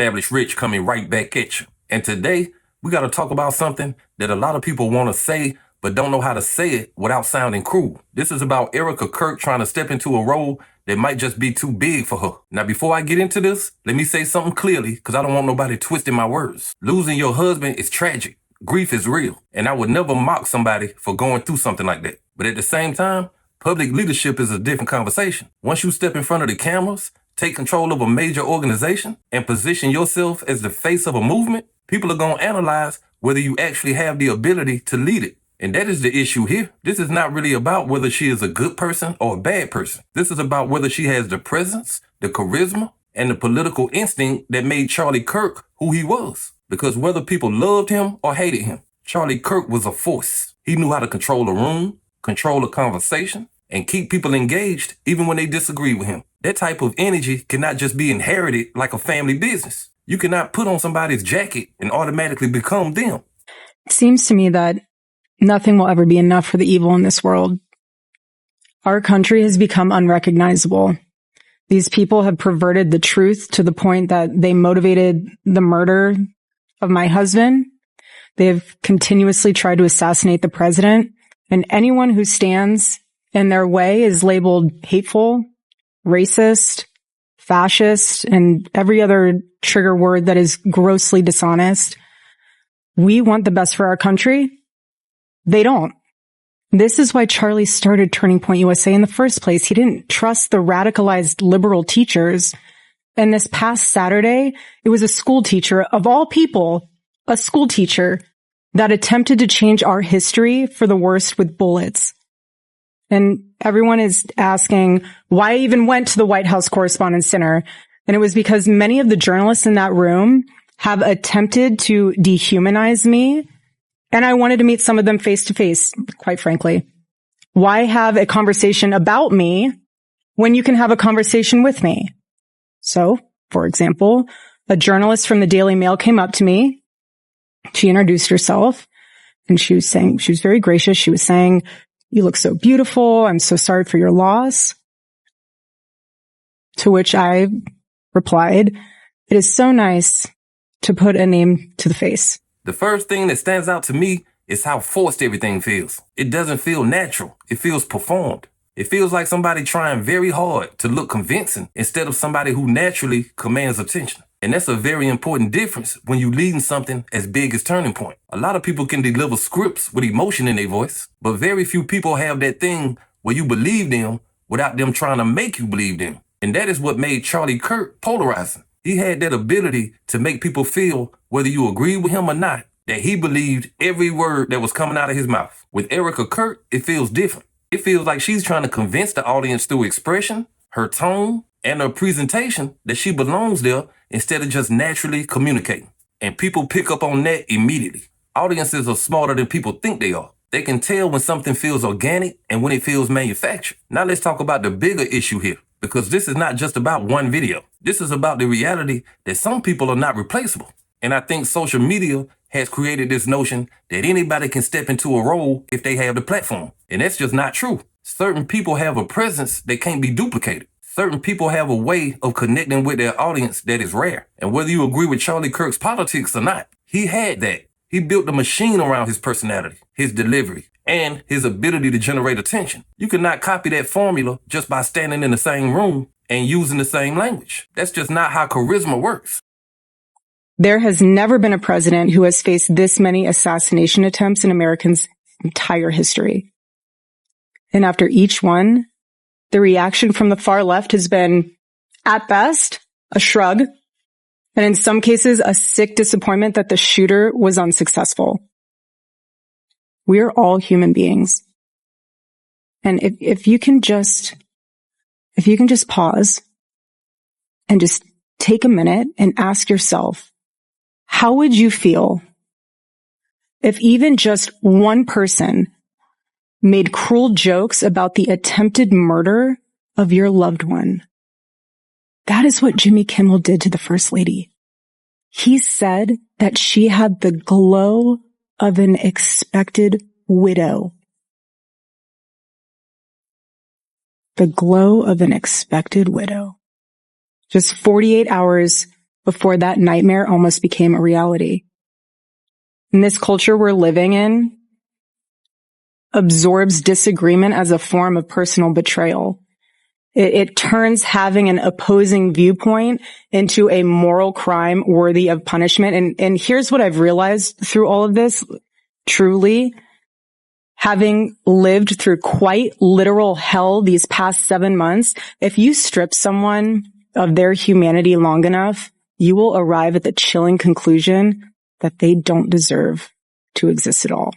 established rich coming right back at you. And today, we got to talk about something that a lot of people want to say, but don't know how to say it without sounding cruel. This is about Erika Kirk trying to step into a role that might just be too big for her. Now, before I get into this, let me say something clearly, because I don't want nobody twisting my words. Losing your husband is tragic. Grief is real. And I would never mock somebody for going through something like that. But at the same time, public leadership is a different conversation. Once you step in front of the cameras, take control of a major organization, and position yourself as the face of a movement, people are going to analyze whether you actually have the ability to lead it. And that is the issue here. This is not really about whether she is a good person or a bad person. This is about whether she has the presence, the charisma, and the political instinct that made Charlie Kirk who he was. Because whether people loved him or hated him, Charlie Kirk was a force. He knew how to control a room, control a conversation, and keep people engaged even when they disagree with him. That type of energy cannot just be inherited like a family business. You cannot put on somebody's jacket and automatically become them. It seems to me that nothing will ever be enough for the evil in this world. Our country has become unrecognizable. These people have perverted the truth to the point that they motivated the murder of my husband. They have continuously tried to assassinate the president, and anyone who stands in their way is labeled hateful, racist, fascist, and every other trigger word that is grossly dishonest. We want the best for our country. They don't. This is why Charlie started Turning Point USA in the first place. He didn't trust the radicalized liberal teachers. And this past Saturday, it was a school teacher, of all people, a school teacher that attempted to change our history for the worst with bullets. And everyone is asking why I even went to the White House Correspondents' Center. And it was because many of the journalists in that room have attempted to dehumanize me. And I wanted to meet some of them face to face, quite frankly. Why have a conversation about me when you can have a conversation with me? So, for example, a journalist from the Daily Mail came up to me. She introduced herself and she was very gracious. She was saying, "You look so beautiful. I'm so sorry for your loss." To which I replied, "It is so nice to put a name to the face." The first thing that stands out to me is how forced everything feels. It doesn't feel natural. It feels performed. It feels like somebody trying very hard to look convincing instead of somebody who naturally commands attention. And that's a very important difference when you're leading something as big as Turning Point. A lot of people can deliver scripts with emotion in their voice, but very few people have that thing where you believe them without them trying to make you believe them. And that is what made Charlie Kirk polarizing. He had that ability to make people feel, whether you agree with him or not, that he believed every word that was coming out of his mouth. With Erika Kirk, it feels different. It feels like she's trying to convince the audience through expression, her tone, and her presentation that she belongs there instead of just naturally communicating. And people pick up on that immediately. Audiences are smarter than people think they are. They can tell when something feels organic and when it feels manufactured. Now let's talk about the bigger issue here, because this is not just about one video. This is about the reality that some people are not replaceable. And I think social media has created this notion that anybody can step into a role if they have the platform. And that's just not true. Certain people have a presence that can't be duplicated. Certain people have a way of connecting with their audience that is rare. And whether you agree with Charlie Kirk's politics or not, he had that. He built a machine around his personality, his delivery, and his ability to generate attention. You cannot copy that formula just by standing in the same room and using the same language. That's just not how charisma works. There has never been a president who has faced this many assassination attempts in Americans' entire history. And after each one, the reaction from the far left has been, at best, a shrug, and in some cases, a sick disappointment that the shooter was unsuccessful. We are all human beings. And if you can just pause and just take a minute and ask yourself, how would you feel if even just one person made cruel jokes about the attempted murder of your loved one? That is what Jimmy Kimmel did to the First Lady. He said that she had the glow of an expected widow. The glow of an expected widow. Just 48 hours before that nightmare almost became a reality. In this culture we're living in, absorbs disagreement as a form of personal betrayal. It turns having an opposing viewpoint into a moral crime worthy of punishment. And here's what I've realized through all of this, truly, having lived through quite literal hell these past 7 months, if you strip someone of their humanity long enough, you will arrive at the chilling conclusion that they don't deserve to exist at all.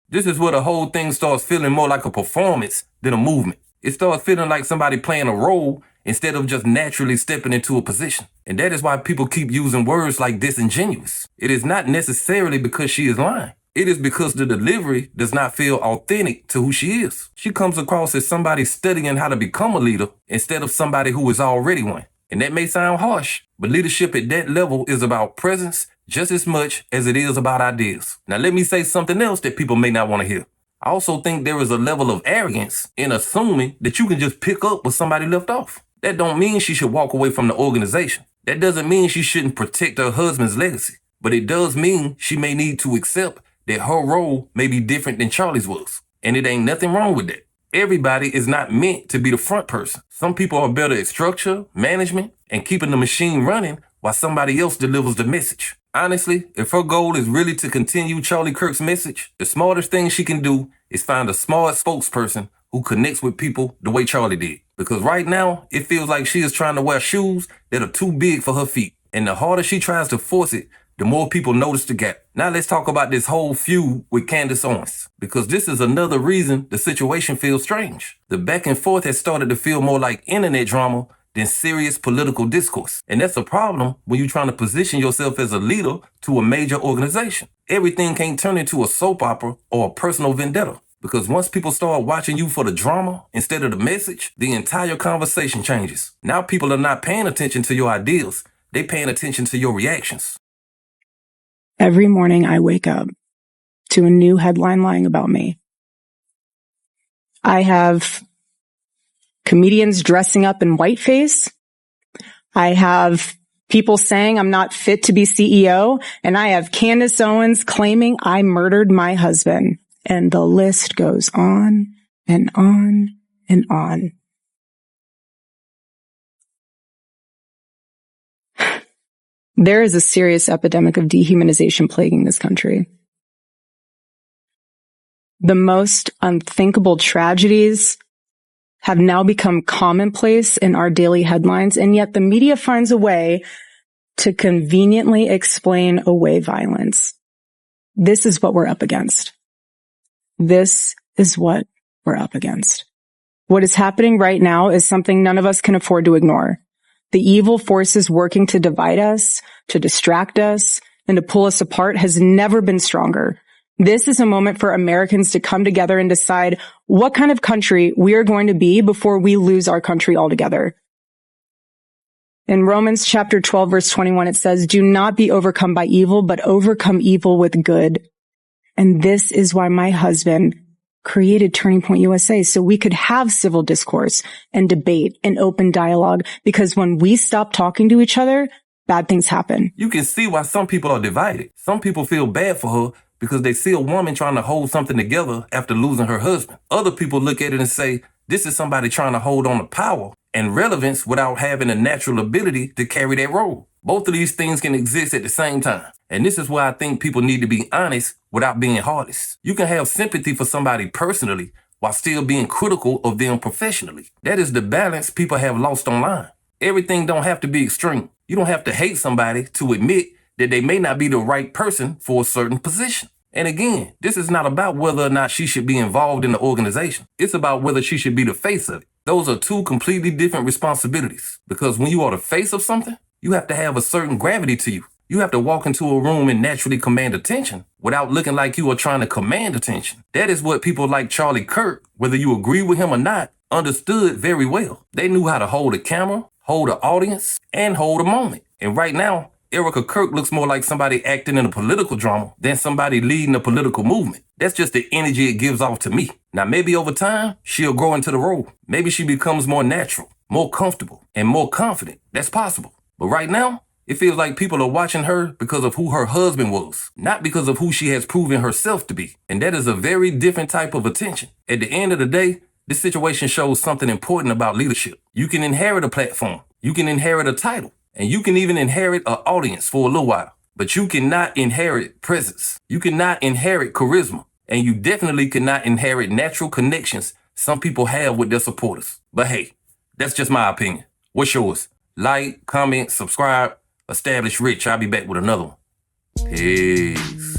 This is where the whole thing starts feeling more like a performance than a movement. It starts feeling like somebody playing a role instead of just naturally stepping into a position. And that is why people keep using words like disingenuous. It is not necessarily because she is lying. It is because the delivery does not feel authentic to who she is. She comes across as somebody studying how to become a leader instead of somebody who is already one. And that may sound harsh, but leadership at that level is about presence just as much as it is about ideas. Now let me say something else that people may not want to hear. I also think there is a level of arrogance in assuming that you can just pick up where somebody left off. That don't mean she should walk away from the organization. That doesn't mean she shouldn't protect her husband's legacy. But it does mean she may need to accept that her role may be different than Charlie's was. And it ain't nothing wrong with that. Everybody is not meant to be the front person. Some people are better at structure, management, and keeping the machine running while somebody else delivers the message. Honestly, if her goal is really to continue Charlie Kirk's message, the smartest thing she can do is find a smart spokesperson who connects with people the way Charlie did. Because right now, it feels like she is trying to wear shoes that are too big for her feet. And the harder she tries to force it, the more people notice the gap. Now let's talk about this whole feud with Candace Owens, because this is another reason the situation feels strange. The back and forth has started to feel more like internet drama than serious political discourse. And that's a problem when you're trying to position yourself as a leader to a major organization. Everything can't turn into a soap opera or a personal vendetta. Because once people start watching you for the drama instead of the message, the entire conversation changes. Now people are not paying attention to your ideas. They're paying attention to your reactions. Every morning I wake up to a new headline lying about me. I have comedians dressing up in whiteface. I have people saying I'm not fit to be CEO. And I have Candace Owens claiming I murdered my husband. And the list goes on and on and on. There is a serious epidemic of dehumanization plaguing this country. The most unthinkable tragedies have now become commonplace in our daily headlines, and yet the media finds a way to conveniently explain away violence. This is what we're up against. This is what we're up against. What is happening right now is something none of us can afford to ignore. The evil forces working to divide us, to distract us, and to pull us apart has never been stronger. This is a moment for Americans to come together and decide what kind of country we are going to be before we lose our country altogether. In Romans chapter 12, verse 21, it says, "Do not be overcome by evil, but overcome evil with good." And this is why my husband created Turning Point USA, so we could have civil discourse and debate and open dialogue, because when we stop talking to each other, bad things happen. You can see why some people are divided. Some people feel bad for her because they see a woman trying to hold something together after losing her husband. Other people look at it and say, this is somebody trying to hold on to power and relevance without having a natural ability to carry that role. Both of these things can exist at the same time. And this is why I think people need to be honest without being heartless. You can have sympathy for somebody personally while still being critical of them professionally. That is the balance people have lost online. Everything don't have to be extreme. You don't have to hate somebody to admit that they may not be the right person for a certain position. And again, this is not about whether or not she should be involved in the organization. It's about whether she should be the face of it. Those are two completely different responsibilities. Because when you are the face of something, you have to have a certain gravity to you. You have to walk into a room and naturally command attention without looking like you are trying to command attention. That is what people like Charlie Kirk, whether you agree with him or not, understood very well. They knew how to hold a camera, hold an audience, and hold a moment. And right now, Erika Kirk looks more like somebody acting in a political drama than somebody leading a political movement. That's just the energy it gives off to me. Now, maybe over time, she'll grow into the role. Maybe she becomes more natural, more comfortable, and more confident. That's possible. But right now, It feels like people are watching her because of who her husband was, not because of who she has proven herself to be. And that is a very different type of attention. At the end of the day, this situation shows something important about leadership. You can inherit a platform, you can inherit a title, and you can even inherit an audience for a little while. But you cannot inherit presence. You cannot inherit charisma. And you definitely cannot inherit natural connections some people have with their supporters. But hey, that's just my opinion. What's yours? Like, comment, subscribe. Establish Rich. I'll be back with another one. Peace.